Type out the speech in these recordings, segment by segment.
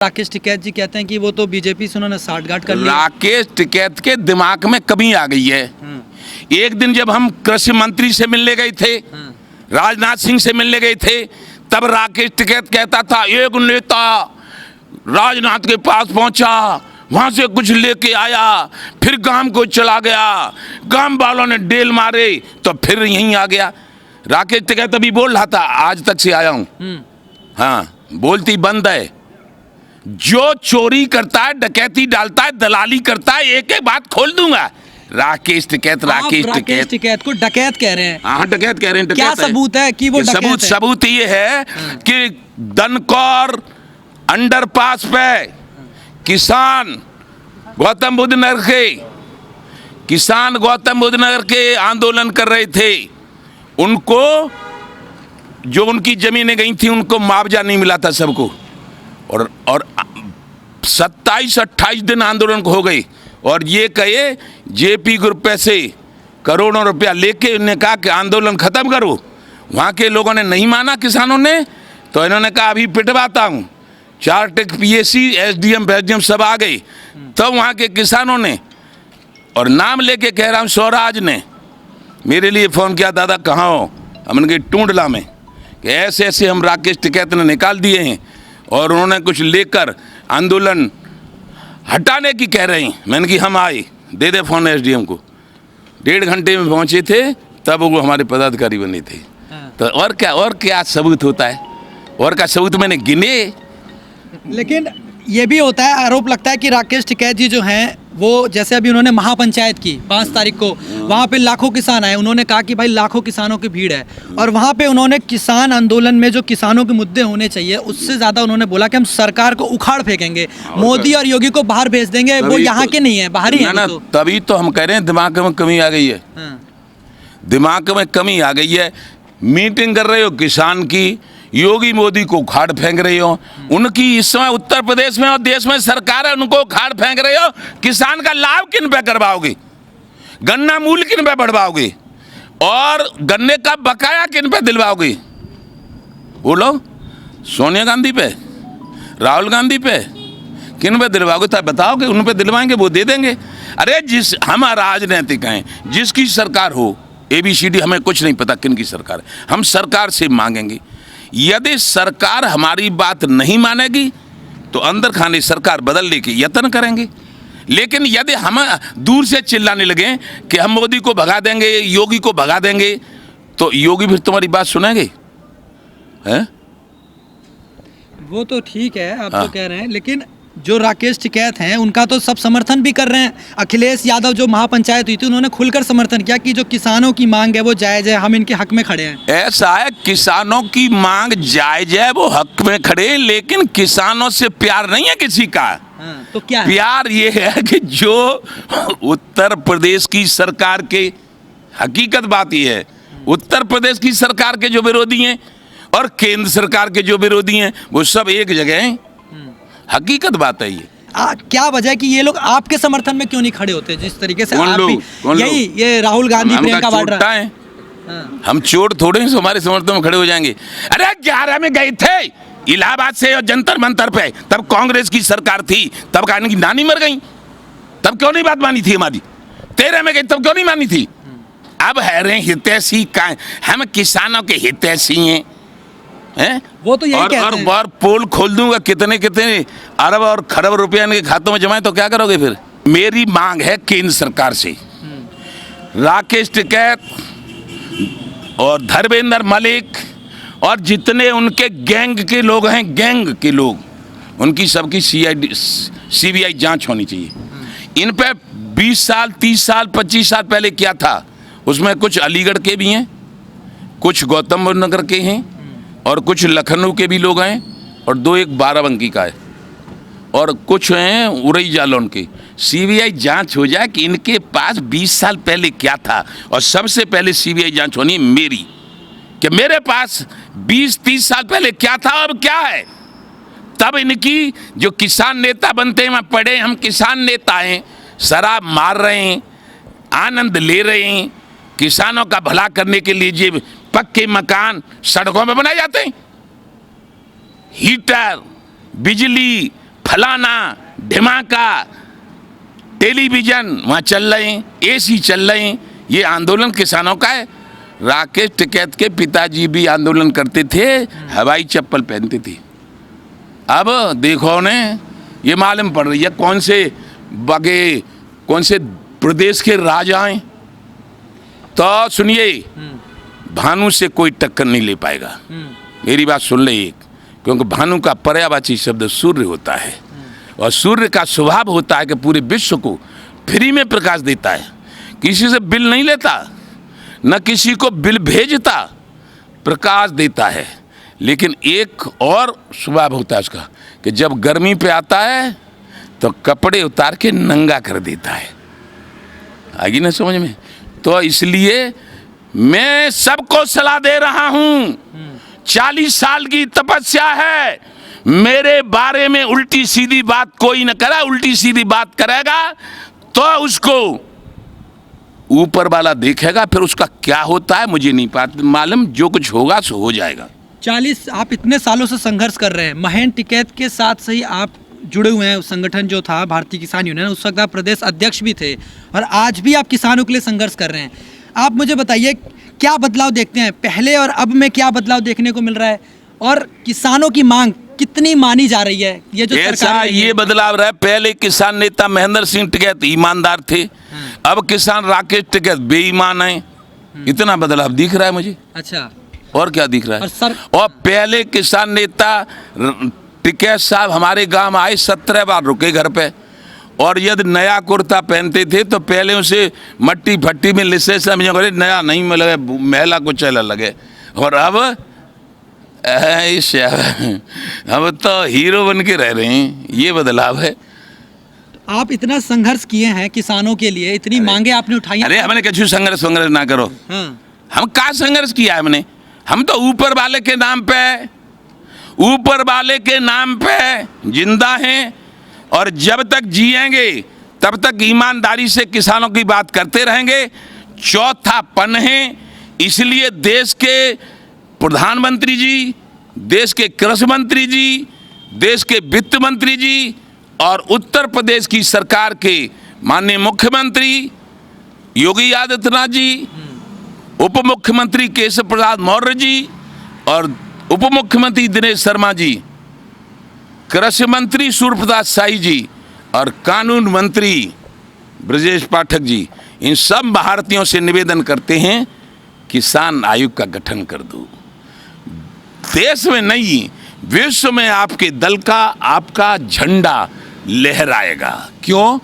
राकेश टिकैत जी कहते हैं कि वो तो बीजेपी से उन्होंने साठगांठ कर लिया। राकेश टिकैत के दिमाग में कमी आ गई है। एक दिन जब हम कृषि मंत्री से मिलने गए थे, राजनाथ सिंह से मिलने गए थे, तब राकेश टिकैत कहता था एक नेता राजनाथ के पास पहुंचा, वहां से कुछ लेके आया, फिर गांव को चला गया, गांव वालों ने डेल मारे तो फिर यहीं आ गया। राकेश टिकैत अभी बोल रहा था, आज तक से आया हूं। हाँ, बोलती बंद है। जो चोरी करता है, डकैती डालता है, दलाली करता है, एक एक बात खोल दूंगा। राकेश टिकैत राकेश टिकैत को डकैत कह रहे हैं। हाँ, डकैत कह रहे हैं। क्या सबूत है कि वो डकैत है? सबूत ये है कि दनकौर अंडरपास पे किसान गौतम बुद्ध नगर के आंदोलन कर रहे थे, उनको जो उनकी जमीनें गई थी उनको मुआवजा नहीं मिला था सबको, और 27-28 दिन आंदोलन हो गए, और ये कहे जेपी ग्रुप से करोड़ों रुपया लेके उन्होंने कहा कि आंदोलन खत्म करो। वहाँ के लोगों ने नहीं माना, किसानों ने, तो इन्होंने कहा अभी पिटवाता हूँ। 4 टेक पीएसी एसडीएम सब आ गए। तब वहाँ के किसानों ने, और नाम लेके कह रहा हूँ, स्वराज ने मेरे लिए फ़ोन किया, दादा कहाँ हो? हमने कहा टूंडला में, कि ऐसे ऐसे हम राकेश टिकैत ने निकाल दिए हैं और उन्होंने कुछ लेकर आंदोलन हटाने की कह रहे हैं। मैंने कि हम आए, दे दे फ़ोन एसडीएम को। 1.5 घंटे में पहुंचे थे, तब वो हमारे पदाधिकारी बने थे। तो और क्या सबूत होता है? और क्या सबूत मैंने गिने? लेकिन ये भी होता है, आरोप लगता है कि राकेश टिकैत जी जो हैं वो, जैसे अभी उन्होंने महापंचायत की 5 तारीख को, वहाँ पे लाखों किसान आए, उन्होंने कहा कि भाई लाखों किसानों की भीड़ है, और वहाँ पे उन्होंने किसान आंदोलन में जो किसानों के मुद्दे होने चाहिए उससे ज़्यादा उन्होंने बोला कि हम सरकार को उखाड़ फेंकेंगे, मोदी और योगी को बाहर भेज देंगे, वो यहाँ के नहीं है, बाहर ही है। तभी तो हम कह रहे हैं दिमाग में कमी आ गई है। दिमाग में कमी आ गई है। मीटिंग कर रहे हो किसान की, योगी मोदी को उखाड़ फेंक रहे हो। उनकी इस समय उत्तर प्रदेश में और देश में सरकार है, उनको उखाड़ फेंक रहे हो। किसान का लाभ किन पे करवाओगे? गन्ना मूल्य किन पे बढ़वाओगे? और गन्ने का बकाया किन पे दिलवाओगे? बोलो, सोनिया गांधी पे, राहुल गांधी पे, किन पे दिलवाओगे? तो बताओगे, उन पे दिलवाएंगे, वो दे देंगे। अरे हम राजनीतिक हैं, जिसकी सरकार हो, ABCD हमें कुछ नहीं पता किन की सरकार है, हम सरकार से मांगेंगे। यदि सरकार हमारी बात नहीं मानेगी तो अंदर खाने सरकार बदलने के यत्न करेंगे। लेकिन यदि हम दूर से चिल्लाने लगे कि हम मोदी को भगा देंगे, योगी को भगा देंगे, तो योगी फिर तुम्हारी बात सुनेंगे? हैं? वो तो ठीक है, आप तो कह रहे हैं, लेकिन जो राकेश टिकैत हैं उनका तो सब समर्थन भी कर रहे हैं। अखिलेश यादव जो महापंचायत हुई थी, उन्होंने खुलकर समर्थन किया कि जो किसानों की मांग है वो जायज है, हम इनके हक में खड़े हैं। ऐसा है, किसानों की मांग जायज है, वो हक में खड़े, लेकिन किसानों से प्यार नहीं है किसी का। तो क्या है? प्यार ये है कि जो उत्तर प्रदेश की सरकार के, हकीकत बात ये है, उत्तर प्रदेश की सरकार के जो विरोधी हैं और केंद्र सरकार के जो विरोधी हैं, वो सब एक जगह हैं। हकीकत बात है ये। क्या वजह कि ये लोग आपके समर्थन में क्यों नहीं खड़े होते? जिस तरीके से आप भी, ये राहुल गांधी, प्रियंका वाड्रा है, हम चोट थोड़े हैं हमारे समर्थन में खड़े हो जाएंगे। अरे 11 में गए थे इलाहाबाद से और जंतर मंतर पे, तब कांग्रेस की सरकार थी, तब कहने की नानी मर गई, तब क्यों नहीं बात मानी थी हमारी? 13 में गई, तब क्यों नहीं मानी थी? अब है रहे हितैषी का, हम किसानों के हितैषी हैं। वो तो यही कहते हैं। और पोल खोल दूंगा, कितने कितने अरब और खरब रुपया इनके खातों में जमाए, तो क्या करोगे फिर? मेरी मांग है केंद्र सरकार से, राकेश टिकैत और धर्मेंद्र मलिक और जितने उनके गैंग के लोग हैं, गैंग के लोग, उनकी सबकी CBI जांच होनी चाहिए। इन पे 20 साल 30 साल 25 साल पहले क्या था, उसमें कुछ अलीगढ़ के भी हैं, कुछ गौतम बुद्ध नगर के हैं, और कुछ लखनऊ के भी लोग हैं, और 2-1 बाराबंकी का है, और कुछ हैं उरई जालौन के। CBI जांच हो जाए कि इनके पास 20 साल पहले क्या था, और सबसे पहले CBI जांच होनी है मेरी, कि मेरे पास 20-30 साल पहले क्या था और क्या है। तब इनकी जो किसान नेता बनते हैं, वहाँ पढ़े हम किसान नेता हैं, शराब मार रहे हैं, आनंद ले रहे हैं, किसानों का भला करने के लिए जो पक्के मकान सड़कों में बनाए जाते हैं, हीटर, बिजली, फलाना ढिमाका टेलीविजन वहाँ चल रहे हैं, एसी चल रहे हैं, ये आंदोलन किसानों का है। राकेश टिकैत के पिताजी भी आंदोलन करते थे, हवाई चप्पल पहनते थे। अब देखो ने ये मालूम पड़ रही है कौन से प्रदेश के राजा हैं। तो सुनिए, भानु से कोई टक्कर नहीं ले पाएगा। मेरी बात सुन ले एक, क्योंकि भानु का पर्यायवाची शब्द सूर्य होता है, और सूर्य का स्वभाव होता है कि पूरे विश्व को फ्री में प्रकाश देता है, किसी से बिल नहीं लेता, न किसी को बिल भेजता, प्रकाश देता है। लेकिन एक और स्वभाव होता है उसका कि जब गर्मी पे आता है तो कपड़े उतार के नंगा कर देता है। आगे ना समझ में? तो इसलिए मैं सबको सलाह दे रहा हूं, 40 साल की तपस्या है, मेरे बारे में उल्टी सीधी बात कोई न करे। उल्टी सीधी बात करेगा तो उसको ऊपर वाला देखेगा, फिर उसका क्या होता है मुझे नहीं मालूम, जो कुछ होगा सो हो जाएगा। 40 आप इतने सालों से संघर्ष कर रहे हैं, महेंद्र टिकैत के साथ से ही आप जुड़े हुए हैं। उस संगठन जो था भारतीय किसान यूनियन, उस वक्त आप प्रदेश अध्यक्ष भी थे, और आज भी आप किसानों के लिए संघर्ष कर रहे हैं। आप मुझे बताइए क्या बदलाव देखते हैं पहले और अब में, क्या बदलाव देखने को मिल रहा है, और किसानों की मांग कितनी मानी जा रही है? ये जो ऐसा ये बदलाव रहा है, पहले किसान नेता महेंद्र सिंह टिकैत ईमानदार थे, अब किसान राकेश टिकैत बेईमान है। इतना बदलाव दिख रहा है मुझे। अच्छा, और क्या दिख रहा है? और पहले किसान नेता टिकैत साहब हमारे गांव आए, 17 बार रुके घर पे, और यदि नया कुर्ता पहनते थे तो पहले उसे मट्टी फट्टी में लिसे समझे, नया नहीं मिले, महिला को चला लगे। और अब हम तो हीरो बन के रह रहे हैं। ये बदलाव है। आप इतना संघर्ष किए हैं किसानों के लिए, इतनी मांगे आपने उठाई। अरे हमने कछु संघर्ष ना करो। हाँ। हम क्या संघर्ष किया है हमने? हम तो ऊपर वाले के नाम पे जिंदा हैं, और जब तक जिएंगे तब तक ईमानदारी से किसानों की बात करते रहेंगे। चौथापन है, इसलिए देश के प्रधानमंत्री जी, देश के कृषि मंत्री जी, देश के वित्त मंत्री जी, और उत्तर प्रदेश की सरकार के माननीय मुख्यमंत्री योगी आदित्यनाथ जी, उप मुख्यमंत्री केशव प्रसाद मौर्य जी, और उप मुख्यमंत्री दिनेश शर्मा जी, कृषि मंत्री सूर्य प्रताप शाही जी, और कानून मंत्री ब्रजेश पाठक जी, इन सब भारतीयों से निवेदन करते हैं किसान आयोग का गठन कर दो। देश में नहीं, विश्व में आपके दल का, आपका झंडा लहराएगा। क्यों?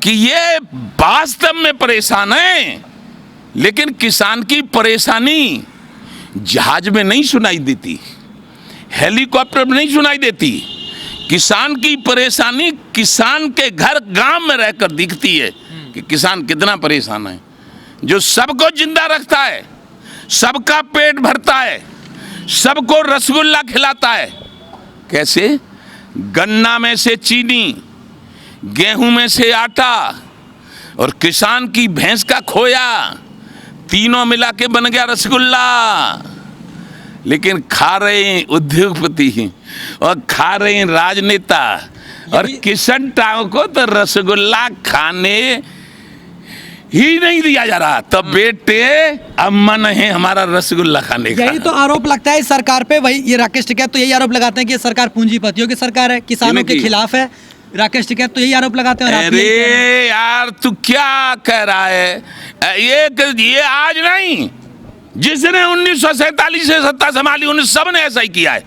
कि ये वास्तव में परेशान है, लेकिन किसान की परेशानी जहाज में नहीं सुनाई देती, हेलीकॉप्टर में नहीं सुनाई देती। किसान की परेशानी किसान के घर गांव में रहकर दिखती है कि किसान कितना परेशान है, जो सबको जिंदा रखता है, सबका पेट भरता है, सबको रसगुल्ला खिलाता है। कैसे? गन्ना में से चीनी, गेहूं में से आटा, और किसान की भैंस का खोया, तीनों मिला के बन गया रसगुल्ला। लेकिन खा रहे हैं उद्योगपति और खा रहे हैं राजनेता, और किसान टाव को तो रसगुल्ला खाने ही नहीं दिया जा रहा। तो बेटे अब मन है हमारा रसगुल्ला खाने का। यही तो आरोप लगता है सरकार पे। वही ये राकेश टिकैत तो यही आरोप लगाते हैं कि सरकार पूंजीपतियों की सरकार है, किसानों के खिलाफ है। राकेश टिकैत तो यही आरोप लगाते हैं। अरे यार तू क्या कह रहा है? ये आज नहीं, जिसने 1947 से सत्ता संभाली उन सब ने ऐसा ही किया है।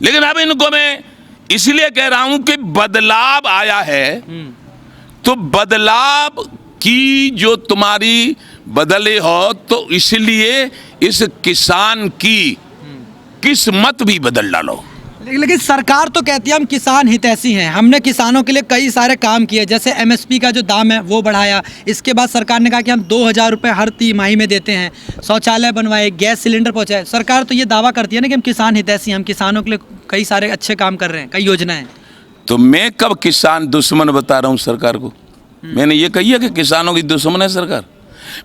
लेकिन अब इनको मैं इसलिए कह रहा हूं कि बदलाव आया है, तो बदलाव की जो तुम्हारी बदले हो, तो इसलिए इस किसान की किस्मत भी बदल डालो। लेकिन सरकार तो कहती है हम किसान हितैषी हैं, हमने किसानों के लिए कई सारे काम किए, जैसे एमएसपी का जो दाम है वो बढ़ाया। इसके बाद सरकार ने कहा कि हम 2000 रुपये हर तिमाही में देते हैं, शौचालय बनवाए, गैस सिलेंडर पहुंचाए। सरकार तो ये दावा करती है ना कि हम किसान हितैषी, हम किसानों के लिए कई सारे अच्छे काम कर रहे हैं, कई योजनाएं। तो मैं कब किसान दुश्मन बता रहा हूँ सरकार को? मैंने ये कही है कि किसानों की दुश्मन है सरकार?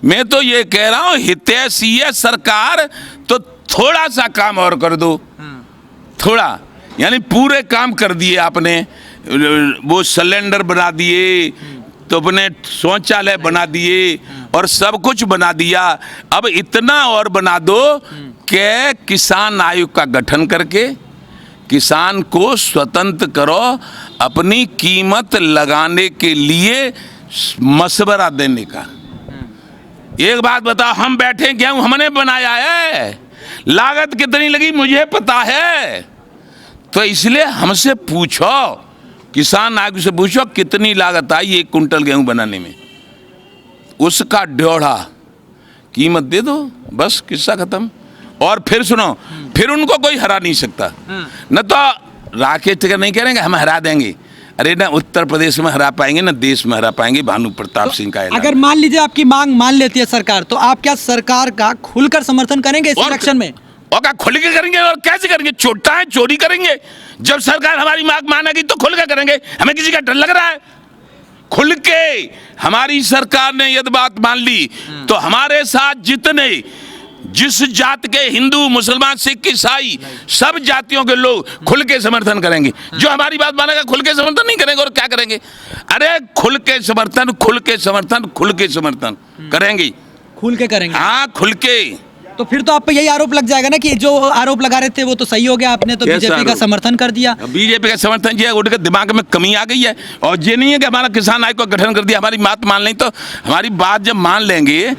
मैं तो ये कह रहा हूँ हितैषी है सरकार, तो थोड़ा सा काम और कर दो, थोड़ा, यानी पूरे काम कर दिए आपने। वो सिलेंडर बना दिए, तो अपने शौचालय बना दिए और सब कुछ बना दिया। अब इतना और बना दो कि किसान आयोग का गठन करके किसान को स्वतंत्र करो, अपनी कीमत लगाने के लिए मशवरा देने का। एक बात बताओ, हम बैठे गेहूं हमने बनाया है, लागत कितनी लगी मुझे पता है, तो इसलिए हमसे पूछो, किसान आयोग से पूछो कितनी लागत आई 1 कुंटल गेहूं बनाने में, उसका ड्योढ़ा कीमत दे दो, बस किस्सा खत्म। और फिर सुनो, फिर उनको कोई हरा नहीं सकता। न तो राकेश टिकैत नहीं करेंगे हम हरा देंगे, अरे ना उत्तर प्रदेश में हरा पाएंगे ना देश में हरा पाएंगे भानु प्रताप सिंह का ऐलान। अगर मान लीजिए आपकी मांग मान लेती है सरकार, तो आप क्या सरकार का खुलकर समर्थन करेंगे इस इलेक्शन में? और क्या खुल के करेंगे और कैसे करेंगे? छोटा है, चोरी करेंगे? जब सरकार हमारी मांग मानेगी तो खुल के करेंगे, हमें किसी का डर लग रहा है? खुल के हमारी सरकार ने यदि बात मान ली तो हमारे साथ जितने जिस जात के हिंदू मुसलमान सिख ईसाई सब जातियों के लोग खुल के समर्थन करेंगे। जो हमारी बात मानेगा खुल के समर्थन नहीं करेंगे और क्या करेंगे? अरे खुल के समर्थन, खुल के समर्थन, खुल के समर्थन करेंगे, खुल के करेंगे। हाँ खुल के। तो फिर तो आप पे यही आरोप लग जाएगा ना कि जो आरोप लगा रहे थे वो तो सही हो गया, आपने तो बीजेपी का समर्थन कर दिया। बीजेपी का समर्थन किया, उनके दिमाग में कमी आ गई है। और ये नहीं है कि हमारा किसान आयोग का गठन कर दिया, हमारी बात मान लें तो हमारी बात जब मान लेंगे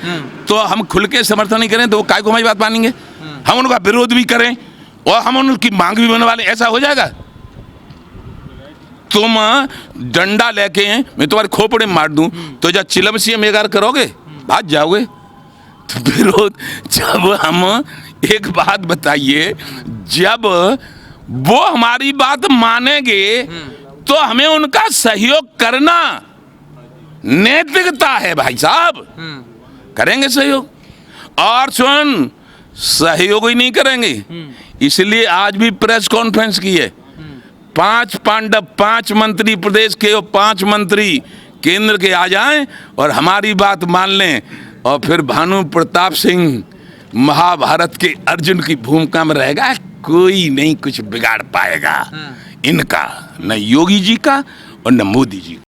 तो हम खुल के समर्थन नहीं करें तो वो काय को हमारी बात मानेंगे? हम उनका विरोध भी करें और हम उनकी मांग भी बनवा लें, ऐसा हो जाएगा? तुम डंडा लेके मैं तुम्हारे खोपड़े मार दूं तो जब चिलम सी मेगार करोगे, भाग जाओगे। तो विरोध, जब हम एक बात बताइए, जब वो हमारी बात मानेंगे तो हमें उनका सहयोग करना नैतिकता है भाई साहब, करेंगे सहयोग। और सुन, सहयोग ही नहीं करेंगे इसलिए आज भी प्रेस कॉन्फ्रेंस की है। 5 पांडव, 5 मंत्री प्रदेश के और 5 मंत्री केंद्र के आ जाएं और हमारी बात मान लें, और फिर भानु प्रताप सिंह महाभारत के अर्जुन की भूमिका में रहेगा। कोई नहीं कुछ बिगाड़ पाएगा इनका, न योगी जी का और न मोदी जी का।